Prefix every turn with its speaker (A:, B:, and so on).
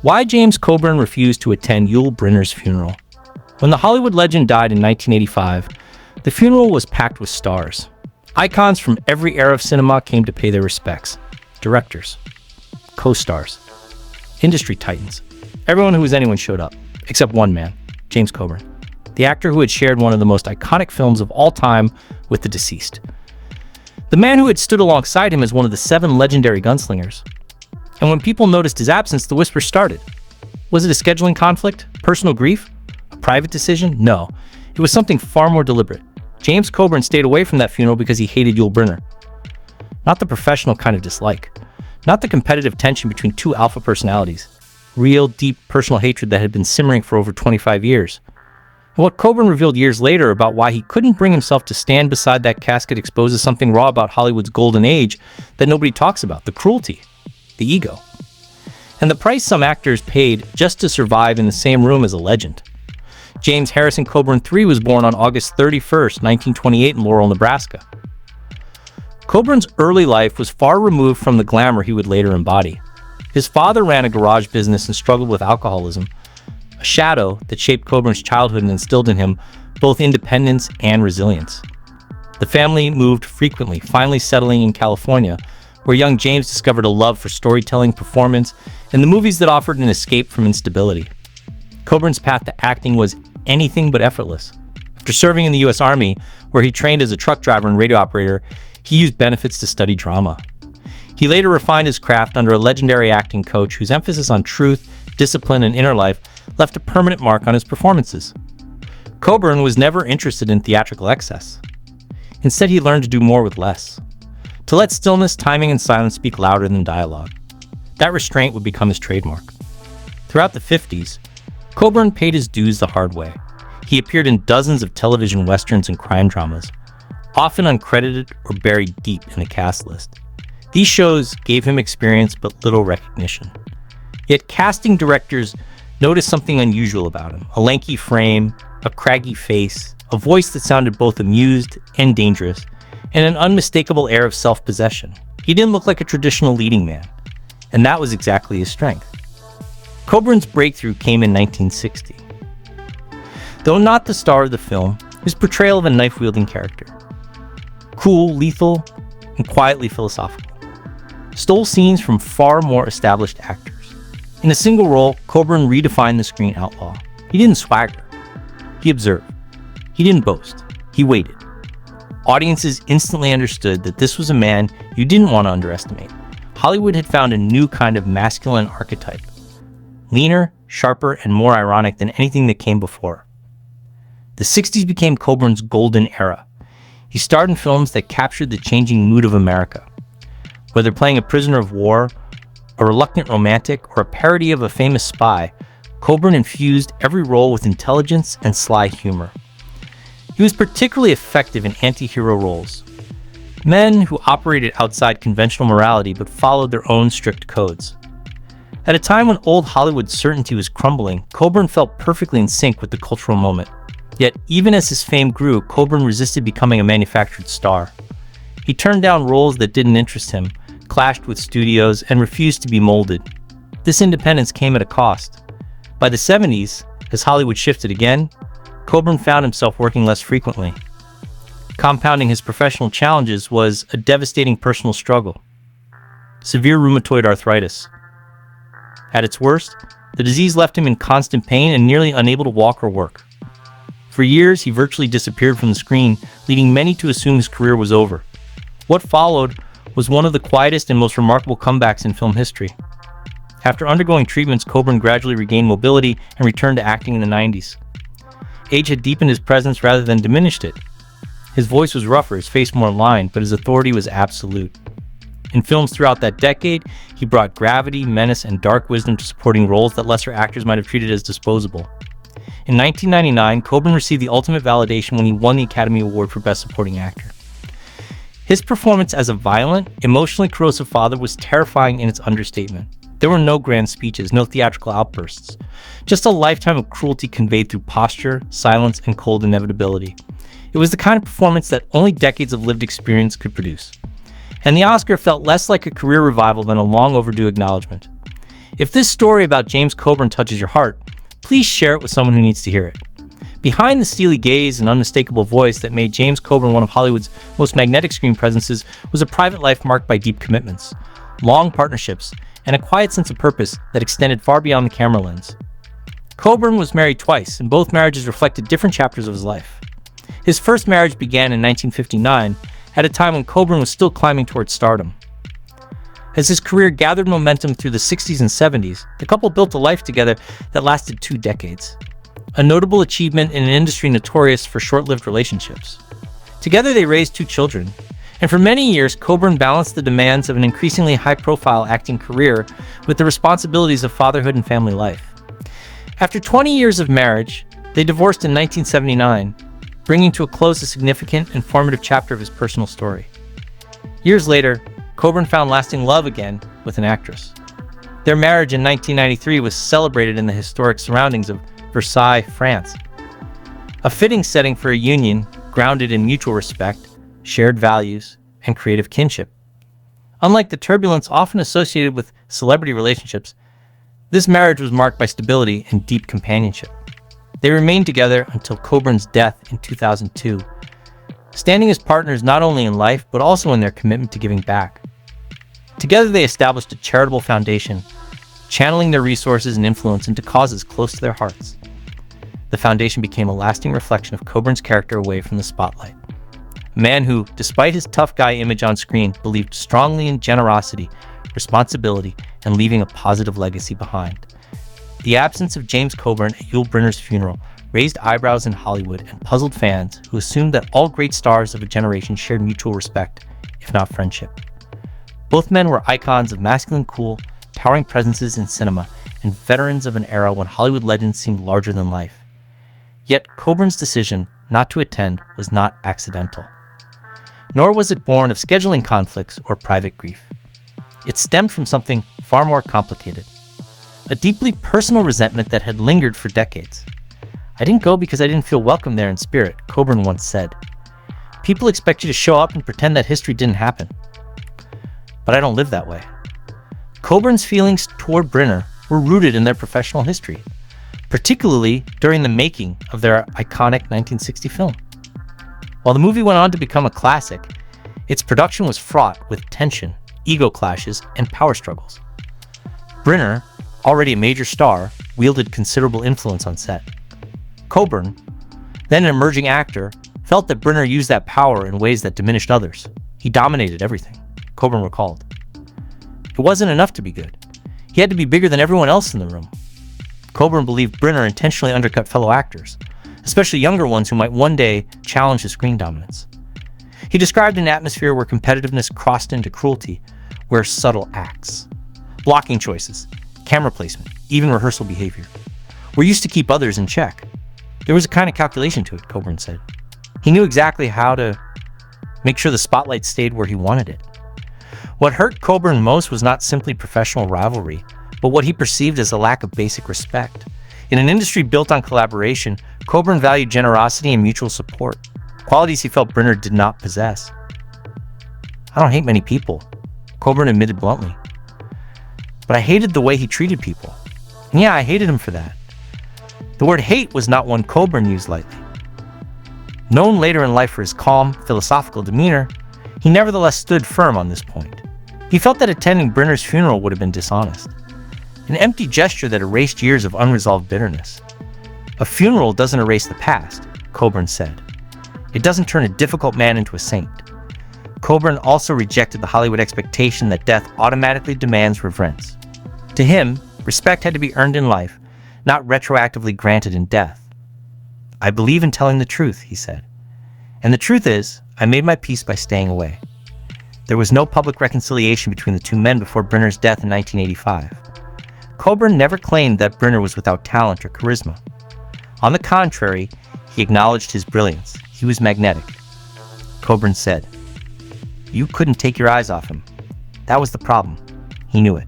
A: Why James Coburn refused to attend Yul Brynner's funeral. When the Hollywood legend died in 1985, the funeral was packed with stars. Icons from every era of cinema came to pay their respects. Directors, co-stars, industry titans. Everyone who was anyone showed up, except one man, James Coburn, the actor who had shared one of the most iconic films of all time with the deceased. The man who had stood alongside him as one of the 7 legendary gunslingers. And when people noticed his absence, the whispers started. Was it a scheduling conflict? Personal grief? A private decision? No. It was something far more deliberate. James Coburn stayed away from that funeral because he hated Yul Brynner. Not the professional kind of dislike. Not the competitive tension between 2 alpha personalities. Real, deep personal hatred that had been simmering for over 25 years. And what Coburn revealed years later about why he couldn't bring himself to stand beside that casket exposes something raw about Hollywood's golden age that nobody talks about. The cruelty. The ego. And the price some actors paid just to survive in the same room as a legend. James Harrison Coburn III was born on August 31st, 1928 in Laurel, Nebraska. Coburn's early life was far removed from the glamour he would later embody. His father ran a garage business and struggled with alcoholism, a shadow that shaped Coburn's childhood and instilled in him both independence and resilience. The family moved frequently, finally settling in California, where young James discovered a love for storytelling, performance, and the movies that offered an escape from instability. Coburn's path to acting was anything but effortless. After serving in the U.S. Army, where he trained as a truck driver and radio operator, he used benefits to study drama. He later refined his craft under a legendary acting coach whose emphasis on truth, discipline, and inner life left a permanent mark on his performances. Coburn was never interested in theatrical excess. Instead, he learned to do more with less. To let stillness, timing, and silence speak louder than dialogue. That restraint would become his trademark. Throughout the 50s, Coburn paid his dues the hard way. He appeared in dozens of television westerns and crime dramas, often uncredited or buried deep in the cast list. These shows gave him experience but little recognition. Yet casting directors noticed something unusual about him: a lanky frame, a craggy face, a voice that sounded both amused and dangerous, and an unmistakable air of self-possession. He didn't look like a traditional leading man, and that was exactly his strength. Coburn's breakthrough came in 1960. Though not the star of the film, his portrayal of a knife-wielding character, cool, lethal, and quietly philosophical, stole scenes from far more established actors. In a single role, Coburn redefined the screen outlaw. He didn't swagger. He observed. He didn't boast. He waited. Audiences instantly understood that this was a man you didn't want to underestimate. Hollywood had found a new kind of masculine archetype. Leaner, sharper, and more ironic than anything that came before. The 60s became Coburn's golden era. He starred in films that captured the changing mood of America. Whether playing a prisoner of war, a reluctant romantic, or a parody of a famous spy, Coburn infused every role with intelligence and sly humor. He was particularly effective in anti-hero roles. Men who operated outside conventional morality but followed their own strict codes. At a time when old Hollywood's certainty was crumbling, Coburn felt perfectly in sync with the cultural moment. Yet, even as his fame grew, Coburn resisted becoming a manufactured star. He turned down roles that didn't interest him, clashed with studios, and refused to be molded. This independence came at a cost. By the 70s, as Hollywood shifted again, Coburn found himself working less frequently. Compounding his professional challenges was a devastating personal struggle: severe rheumatoid arthritis. At its worst, the disease left him in constant pain and nearly unable to walk or work. For years, he virtually disappeared from the screen, leading many to assume his career was over. What followed was one of the quietest and most remarkable comebacks in film history. After undergoing treatments, Coburn gradually regained mobility and returned to acting in the 90s. Age had deepened his presence rather than diminished it. His voice was rougher, his face more lined, but his authority was absolute. In films throughout that decade, he brought gravity, menace, and dark wisdom to supporting roles that lesser actors might have treated as disposable. In 1999, Coburn received the ultimate validation when he won the Academy Award for Best Supporting Actor. His performance as a violent, emotionally corrosive father was terrifying in its understatement. There were no grand speeches, no theatrical outbursts, just a lifetime of cruelty conveyed through posture, silence, and cold inevitability. It was the kind of performance that only decades of lived experience could produce. And the Oscar felt less like a career revival than a long overdue acknowledgement. If this story about James Coburn touches your heart, please share it with someone who needs to hear it. Behind the steely gaze and unmistakable voice that made James Coburn one of Hollywood's most magnetic screen presences was a private life marked by deep commitments, long partnerships, and a quiet sense of purpose that extended far beyond the camera lens. Coburn was married twice, and both marriages reflected different chapters of his life. His first marriage began in 1959, at a time when Coburn was still climbing towards stardom. As his career gathered momentum through the 60s and 70s, the couple built a life together that lasted 2 decades. A notable achievement in an industry notorious for short-lived relationships. Together they raised 2 children, and for many years Coburn balanced the demands of an increasingly high-profile acting career with the responsibilities of fatherhood and family life. After 20 years of marriage, they divorced in 1979, bringing to a close a significant and formative chapter of his personal story. Years later, Coburn found lasting love again with an actress. Their marriage in 1993 was celebrated in the historic surroundings of Versailles, France. A fitting setting for a union grounded in mutual respect, shared values, and creative kinship. Unlike the turbulence often associated with celebrity relationships, this marriage was marked by stability and deep companionship. They remained together until Coburn's death in 2002, standing as partners not only in life but also in their commitment to giving back. Together they established a charitable foundation, channeling their resources and influence into causes close to their hearts. The foundation became a lasting reflection of Coburn's character away from the spotlight. A man who, despite his tough guy image on screen, believed strongly in generosity, responsibility, and leaving a positive legacy behind. The absence of James Coburn at Yul Brynner's funeral raised eyebrows in Hollywood and puzzled fans who assumed that all great stars of a generation shared mutual respect, if not friendship. Both men were icons of masculine cool, towering presences in cinema, and veterans of an era when Hollywood legends seemed larger than life. Yet Coburn's decision not to attend was not accidental. Nor was it born of scheduling conflicts or private grief. It stemmed from something far more complicated. A deeply personal resentment that had lingered for decades. "I didn't go because I didn't feel welcome there in spirit," Coburn once said. "People expect you to show up and pretend that history didn't happen. But I don't live that way." Coburn's feelings toward Brynner were rooted in their professional history, particularly during the making of their iconic 1960 film. While the movie went on to become a classic, its production was fraught with tension, ego clashes, and power struggles. Brynner, already a major star, wielded considerable influence on set. Coburn, then an emerging actor, felt that Brynner used that power in ways that diminished others. He dominated everything, Coburn recalled. It wasn't enough to be good. He had to be bigger than everyone else in the room. Coburn believed Brynner intentionally undercut fellow actors, especially younger ones who might one day challenge his screen dominance. He described an atmosphere where competitiveness crossed into cruelty, where subtle acts, blocking choices, camera placement, even rehearsal behavior, were used to keep others in check. There was a kind of calculation to it, Coburn said. He knew exactly how to make sure the spotlight stayed where he wanted it. What hurt Coburn most was not simply professional rivalry, but what he perceived as a lack of basic respect. In an industry built on collaboration, Coburn valued generosity and mutual support, qualities he felt Brynner did not possess. "I don't hate many people," Coburn admitted bluntly. "But I hated the way he treated people. And yeah, I hated him for that." The word hate was not one Coburn used lightly. Known later in life for his calm, philosophical demeanor, he nevertheless stood firm on this point. He felt that attending Brynner's funeral would have been dishonest, an empty gesture that erased years of unresolved bitterness. "A funeral doesn't erase the past," Coburn said. "It doesn't turn a difficult man into a saint." Coburn also rejected the Hollywood expectation that death automatically demands reverence. To him, respect had to be earned in life, not retroactively granted in death. "I believe in telling the truth," he said. "And the truth is, I made my peace by staying away." There was no public reconciliation between the two men before Brynner's death in 1985. Coburn never claimed that Brynner was without talent or charisma. On the contrary, he acknowledged his brilliance. He was magnetic. Coburn said, "You couldn't take your eyes off him. That was the problem. He knew it."